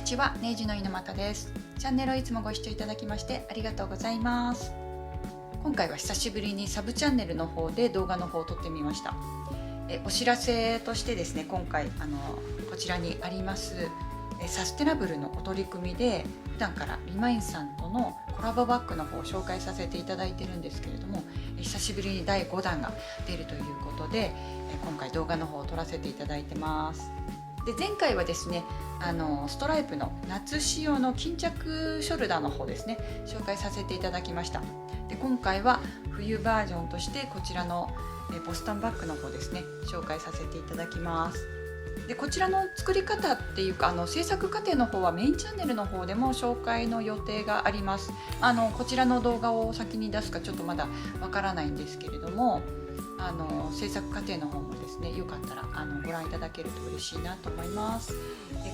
ちは、ネイジの猪俣です。チャンネルをいつもご視聴いただきましてありがとうございます。今回は久しぶりにサブチャンネルの方で動画の方を撮ってみました。お知らせとしてですね、今回こちらにありますサステナブルのお取り組みで普段からリマインさんとのコラボバッグの方を紹介させていただいてるんですけれども、久しぶりに第5弾が出るということで今回動画の方を撮らせていただいてます。で前回はですねストライプの夏仕様の巾着ショルダーの方ですね紹介させていただきました。で今回は冬バージョンとしてこちらのボストンバッグの方ですね紹介させていただきます。でこちらの作り方っていうか制作過程の方はメインチャンネルの方でも紹介の予定があります。こちらの動画を先に出すかちょっとまだわからないんですけれども、制作過程の方もですねよかったらご覧いただけると嬉しいなと思います。で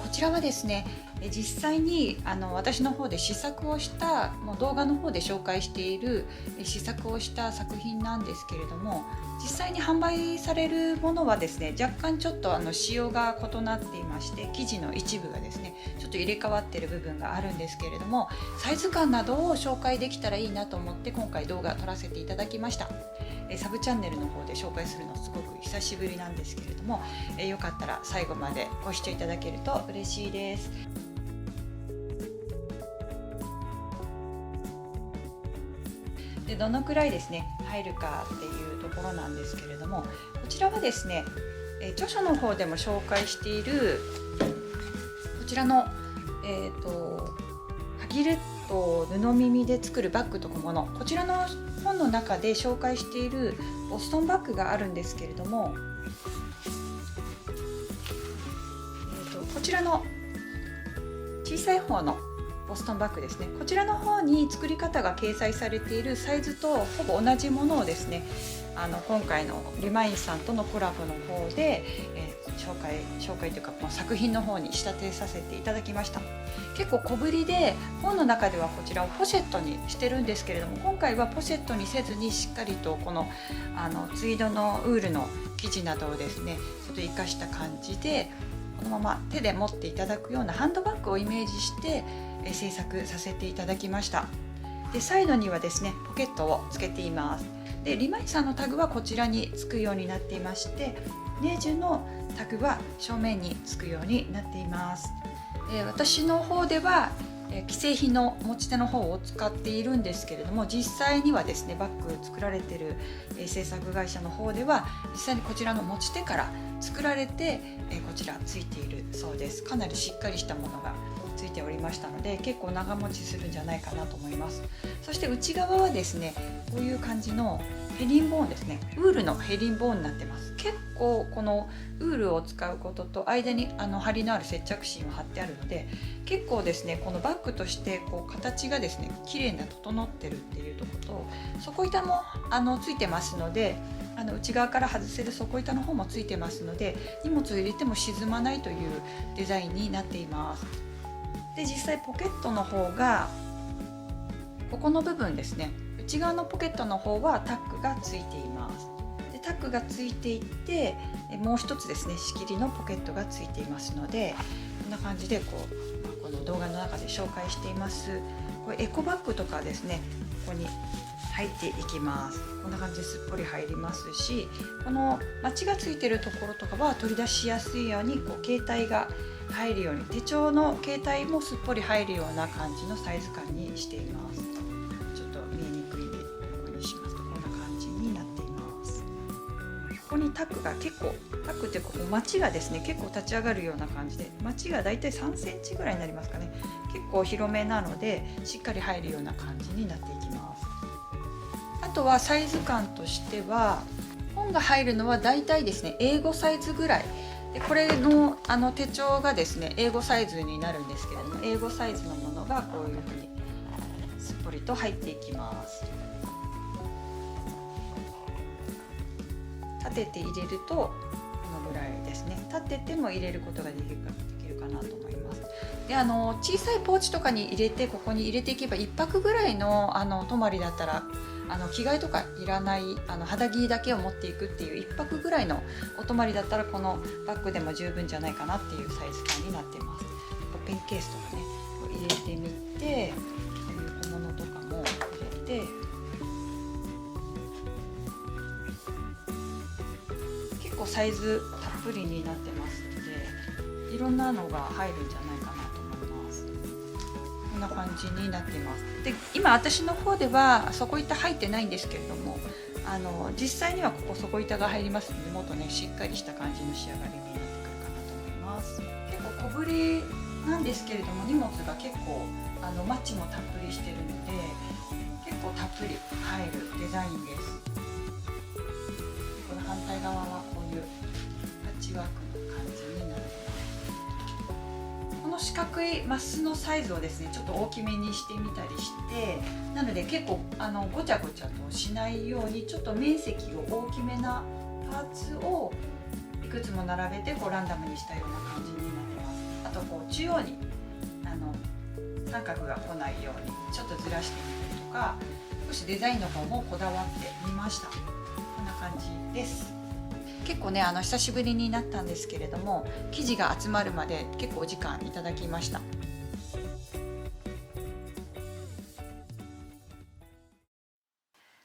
こちらはですね実際に私の方で試作をしたもう動画の方で紹介している試作をした作品なんですけれども、実際に販売されるものはですね若干ちょっと仕様が異なっていまして、生地の一部がですねちょっと入れ替わっている部分があるんですけれども、サイズ感などを紹介できたらいいなと思って今回動画撮らせていただきました。サブチャンネルの方で紹介するのすごく久しぶりなんですけれども、よかったら最後までご視聴いただけると嬉しいです。でどのくらいですね入るかっていうところなんですけれども、こちらはですね著書の方でも紹介しているこちらのはぎれと布耳で作るバッグと小物、こちらの本の中で紹介しているボストンバッグがあるんですけれども、こちらの小さい方のボストンバッグですね、こちらの方に作り方が掲載されているサイズとほぼ同じものをですね今回のリマインさんとのコラボの方で、紹介というかこの作品の方に仕立てさせていただきました。結構小ぶりで本の中ではこちらをポシェットにしてるんですけれども、今回はポシェットにせずにしっかりとこのツイードのウールの生地などをですねちょっと活かした感じでこのまま手で持っていただくようなハンドバッグをイメージして制作させていただきました。でサイドにはですねポケットをつけています。でリマインさんのタグはこちらにつくようになっていまして、ネイジュのタグは正面につくようになっています。私の方では既製品の持ち手の方を使っているんですけれども、実際にはですねバッグ作られている制作会社の方では実際にこちらの持ち手から作られてこちらついているそうです。かなりしっかりしたものがついておりましたので結構長持ちするんじゃないかなと思います。そして内側はですねこういう感じのヘリンボーンですね、ウールのヘリンボーンになってます。結構このウールを使うことと間に針のある接着芯を貼ってあるので結構ですねこのバッグとしてこう形がですね綺麗な整ってるっていうところと、底板もついてますので内側から外せる底板の方もついてますので荷物を入れても沈まないというデザインになっています。で実際ポケットの方がここの部分ですね、内側のポケットの方はタックがついています。でタックがついていてもう一つですね仕切りのポケットがついていますので、こんな感じでこの動画の中で紹介していますこれエコバッグとかですねここに入っていきます。こんな感じですっぽり入りますし、このマチがついているところとかは取り出しやすいように携帯が入るように、手帳の携帯もすっぽり入るような感じのサイズ感にしています。ちょっと見えにくいんでここにしますとこんな感じになっています。ここにタックが結構タックっていうかマチがですね結構立ち上がるような感じで、マチがだいたい3センチぐらいになりますかね。結構広めなのでしっかり入るような感じになっていきます。あとはサイズ感としては本が入るのはだいたいですねA5サイズぐらいで、これの手帳がですねA5サイズになるんですけれども、A5サイズのものがこういうふうにすっぽりと入っていきます。立てて入れるとこのぐらいですね、立てても入れることができるかなと思います。で小さいポーチとかに入れてここに入れていけば1泊ぐらいの泊まりだったら着替えとかいらない肌着だけを持っていくっていう1泊ぐらいのお泊まりだったらこのバッグでも十分じゃないかなっていうサイズ感になっています。ペンケースとかねこう入れてみて、こういう小物とかも入れて、結構サイズたっぷりになってますので、いろんなのが入るんじゃないかなと思います。こんな感じになっています。で、今私の方では底板入ってないんですけれども、実際にはここ底板が入りますので、もっとねしっかりした感じの仕上がりになってくるかなと思います。結構小ぶりなんですけれども、荷物が結構マッチもたっぷりしてるので、結構たっぷり入るデザインです。この反対側はこういうパッチワークの感じになってます。この四角いマスのサイズをですねちょっと大きめにしてみたりして、なので結構ごちゃごちゃとしないように、ちょっと面積を大きめなパーツをいくつも並べてこうランダムにしたような感じになってます。あとこう中央に三角が来ないようにちょっとずらしてみたりとか、少しデザインの方もこだわってみました。こんな感じです。結構ね久しぶりになったんですけれども、生地が集まるまで結構お時間いただきました。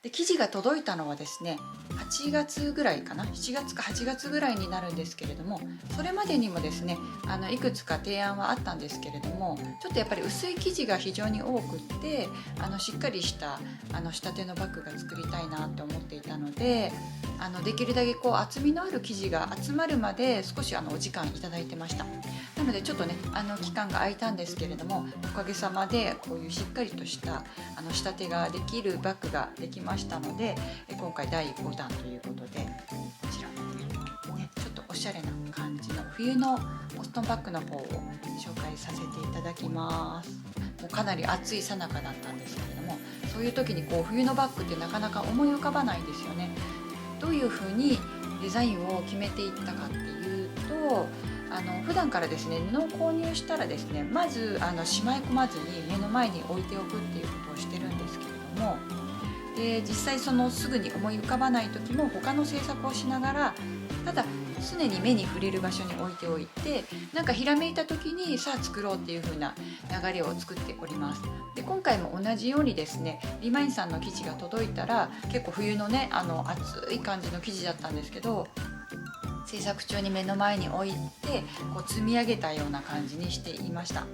で、生地が届いたのはですね8月ぐらいかな、7月か8月ぐらいになるんですけれども、それまでにもですねいくつか提案はあったんですけれども、ちょっとやっぱり薄い生地が非常に多くってしっかりした仕立てのバッグが作りたいなって思っていたので、できるだけこう厚みのある生地が集まるまで少しお時間いただいてました。なのでちょっとね期間が空いたんですけれども、おかげさまでこういうしっかりとした仕立てができるバッグができましたので、今回第5弾ということで、こちらねちょっとおしゃれな感じの冬のボストンバッグの方を紹介させていただきます。もうかなり暑い最中だったんですけれども、そういう時にこう冬のバッグってなかなか思い浮かばないんですよね。どういう風にデザインを決めていったかっていうと、普段からですね布を購入したらですね、まずしまい込まずに目の前に置いておくっていうことをしてるんですけれども、で実際すぐに思い浮かばない時も他の制作をしながら、ただ常に目に触れる場所に置いておいて、なんかひらめいた時にさあ作ろうっていう風な流れを作っております。で今回も同じようにですね、リマインさんの生地が届いたら結構冬のね暑い感じの生地だったんですけど、制作中に目の前に置いてこう積み上げたような感じにしていました。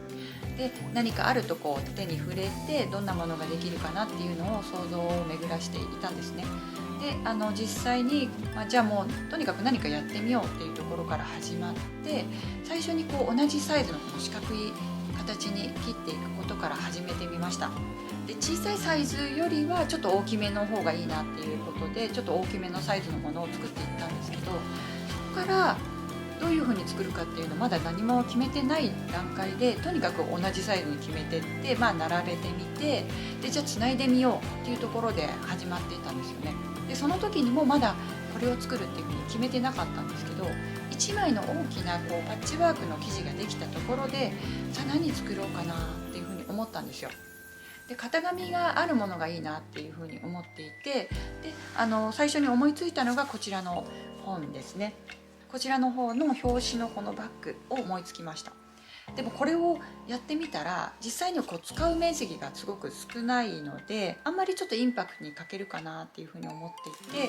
で何かあるとこう手に触れてどんなものができるかなっていうのを想像を巡らしていたんですね。で実際に、じゃあもうとにかく何かやってみようっていうところから始まって、最初にこう同じサイズのこの四角い形に切っていくことから始めてみました。で小さいサイズよりはちょっと大きめの方がいいなっていうことで、ちょっと大きめのサイズのものを作っていったんですけど、そこからどういう風に作るかっていうのまだ何も決めてない段階で、とにかく同じサイズに決めてって、並べてみて、でじゃあつないでみようっていうところで始まっていたんですよね。でその時にもまだこれを作るっていう風に決めてなかったんですけど、1枚の大きなこうパッチワークの生地ができたところで、さあ何作ろうかなっていう風に思ったんですよ。で型紙があるものがいいなっていう風に思っていて、で最初に思いついたのがこちらの本ですね。こちらの方の表紙のこのバッグを思いつきました。でもこれをやってみたら実際にこう使う面積がすごく少ないので、あんまりちょっとインパクトに欠けるかなっていうふうに思ってい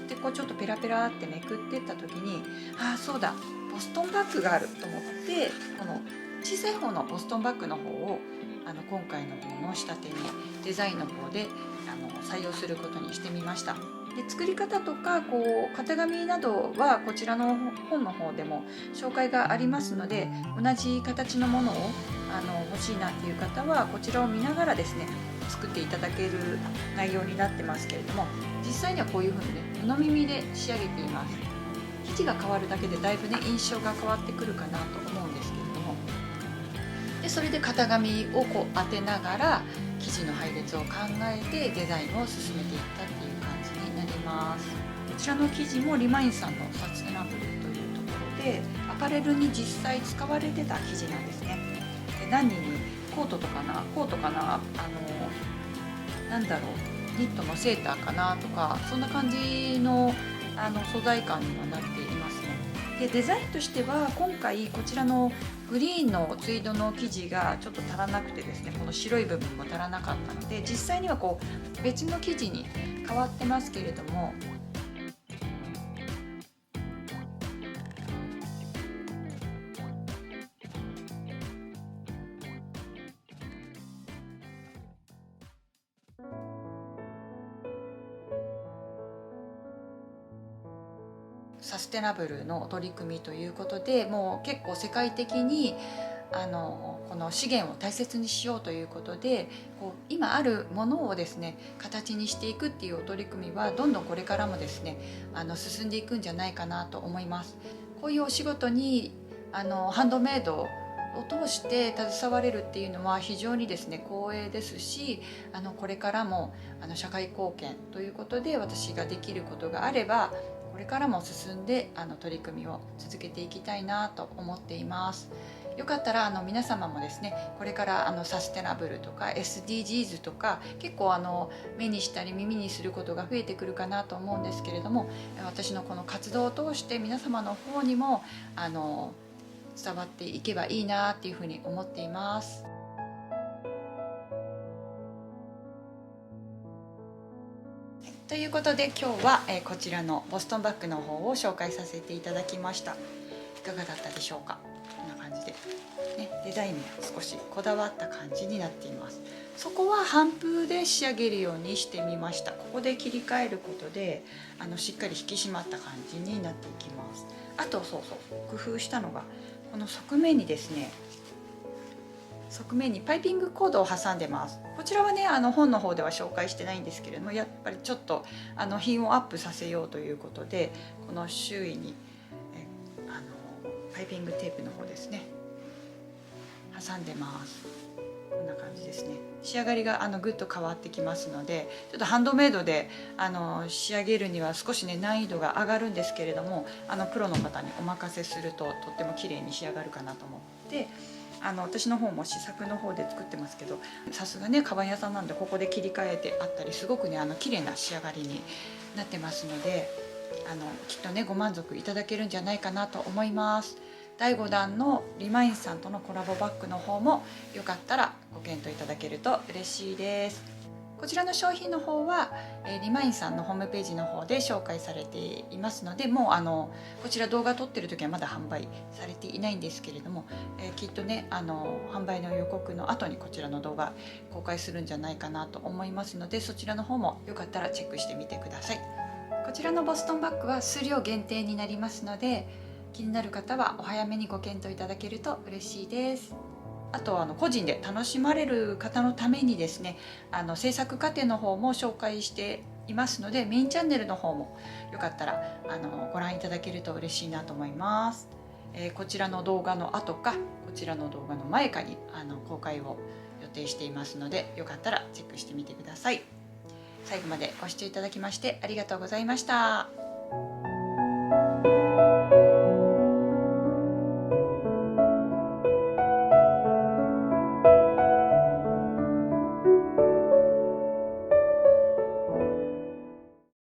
て、でこうちょっとペラペラってめくってった時に、ああそうだボストンバッグがあると思って、この小さい方のボストンバッグの方を今回の方の仕立てにデザインの方で採用することにしてみました。で作り方とかこう型紙などはこちらの本の方でも紹介がありますので、同じ形のものを欲しいなっていう方はこちらを見ながらですね作っていただける内容になってますけれども、実際にはこういうふうにね布耳で仕上げています。生地が変わるだけでだいぶね印象が変わってくるかなと思うんですけれども、でそれで型紙をこう当てながら生地の配列を考えてデザインを進めていったっていう感じになります。こちらの生地もリマインさんのサステナブルというところでアパレルに実際使われてた生地なんですね。で何にコートかななんだろうニットのセーターかなとか、そんな感じの素材感にはなっていますね。でデザインとしては今回こちらのグリーンのツイードの生地がちょっと足らなくてですね、この白い部分も足らなかったので、実際にはこう別の生地に変わってますけれども、サステナブルの取り組みということで、もう結構世界的にこの資源を大切にしようということで、こう今あるものをですね形にしていくっていう取り組みはどんどんこれからもですね進んでいくんじゃないかなと思います。こういうお仕事にハンドメイドを通して携われるっていうのは非常にですね光栄ですし、これからも社会貢献ということで私ができることがあればこれからも進んで取り組みを続けていきたいなと思っています。よかったら皆様もですねこれからサステナブルとか SDGs とか結構目にしたり耳にすることが増えてくるかなと思うんですけれども、私のこの活動を通して皆様の方にも伝わっていけばいいなっていうふうに思っています。ということで今日はこちらのボストンバッグの方を紹介させていただきました。いかがだったでしょうか。こんな感じで、ね、デザインも少しこだわった感じになっています。そこは半風で仕上げるようにしてみました。ここで切り替えることでしっかり引き締まった感じになっていきます。あとそう工夫したのがこの側面にですね、側面にパイピングコードを挟んでます。こちらはね本の方では紹介してないんですけれども、やっぱりちょっと品をアップさせようということでこの周囲にパイピングテープの方ですね挟んでます。こんな感じですね。仕上がりがぐっと変わってきますので、ちょっとハンドメイドで仕上げるには少しね難易度が上がるんですけれども、プロの方にお任せするととっても綺麗に仕上がるかなと思って、私の方も試作の方で作ってますけど、さすがねカバン屋さんなんでここで切り替えてあったりすごくね綺麗な仕上がりになってますので、きっとねご満足いただけるんじゃないかなと思います。第5弾のリマインさんとのコラボバッグの方もよかったらご検討いただけると嬉しいです。こちらの商品の方はリマインさんのホームページの方で紹介されていますので、もうこちら動画撮ってる時はまだ販売されていないんですけれども、きっとね販売の予告の後にこちらの動画公開するんじゃないかなと思いますので、そちらの方もよかったらチェックしてみてください。こちらのボストンバッグは数量限定になりますので、気になる方はお早めにご検討いただけると嬉しいです。あと個人で楽しまれる方のためにですね制作過程の方も紹介していますので、メインチャンネルの方もよかったらご覧いただけると嬉しいなと思います。こちらの動画の後かこちらの動画の前かに公開を予定していますので、よかったらチェックしてみてください。最後までご視聴いただきましてありがとうございました。